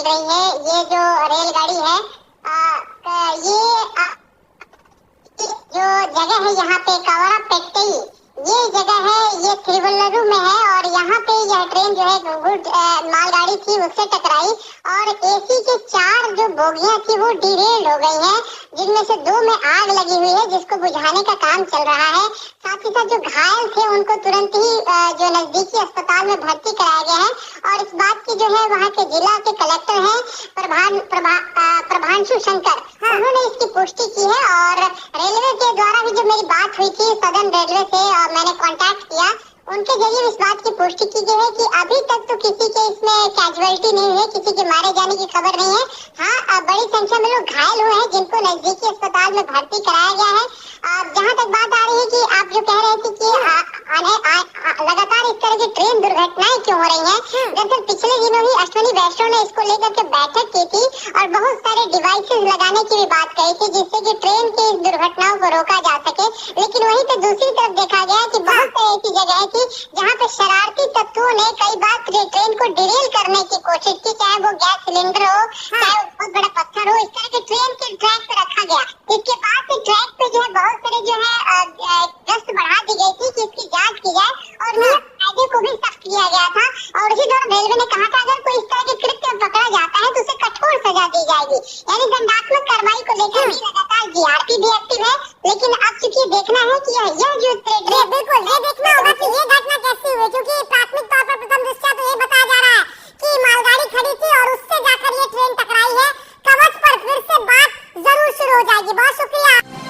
रही है। ये जो रेलगाड़ी है ये जो जगह है यहाँ पे कवरापेट्टी, ये जगह है, ये तिरुवल्लुवर में है। और यहाँ पे यह ट्रेन जो है मालगाड़ी थी उससे टकराई और एसी के 4 जो बोगियां थी वो डिरेल हो गई हैं, जिनमें से 2 में आग लगी हुई है जिसको बुझाने का काम चल रहा है। साथ ही साथ जो घायल थे उनको तुरंत ही जो नजदीकी अस्पताल में भर्ती कराया गया है। और इस बात की जो है वहाँ के जिला के कलेक्टर हैं प्रभांशु शंकर, उन्होंने इसकी पुष्टि की है। और रेलवे के द्वारा भी जब मेरी बात हुई थी सदर्न रेलवे से और मैंने कांटेक्ट किया, उनके जरिए इस बात की पुष्टि की गई है कि अभी तक तो किसी के इसमें कैजुअलिटी नहीं है, किसी के मारे जाने की खबर नहीं है। हाँ, बड़ी संख्या में लोग घायल हुए हैं जिनको नजदीकी अस्पताल में भर्ती कराया गया है। जहाँ तक बात आ रही है कि आप जो कह रहे थे कि लगातार इस तरह की ट्रेन दुर्घटनाएं क्यों हो रही हैं, दरअसल पिछले दिनों ही अश्विनी वैष्णव ने इसको लेकर के बैठक की थी और बहुत सारे डिवाइसेस लगाने की भी बात कही थी जिससे कि ट्रेन की इस दुर्घटनाओं को रोका जा सके। लेकिन वहीं पे दूसरी तरफ देखा गया कि बहुत सारी ऐसी जगह थी जहाँ पे शरारती तत्वों ने कई बार ट्रेन को डिरेल करने की कोशिश की, चाहे वो गैस सिलेंडर हो, चाहे वो बहुत बड़ा पत्थर हो। इस तरह के ट्रेन के ट्रैक पे रखा गया। इसके बाद से ट्रैक पे जो है बहुत सारे जो है गश्त बढ़ा दी गई थी कि इसकी जांच की जाए और नियम कायदे को भी सख्त किया गया था। और इसी दौरान रेलवे ने कहा था अगर कोई इस तरह के कृत्य पकड़ा जाता है तो उसे कठोर सजा दी जाएगी, यानी दंडात्मक कार्रवाई को लेकर भी लगातार जीआरपी भी एक्टिव है। लेकिन अब चूंकि देखना है कि यह जो बिल्कुल ये देखना होगा कि ये घटना कैसी हुई, क्योंकि प्राथमिक तौर पर प्रथम दृष्टया तो ये बताया जा रहा है कि मालगाड़ी खड़ी थी और उससे जाकर ये ट्रेन टकराई है। कवच पर फिर से बात जरूर शुरू हो जाएगी। बहुत शुक्रिया।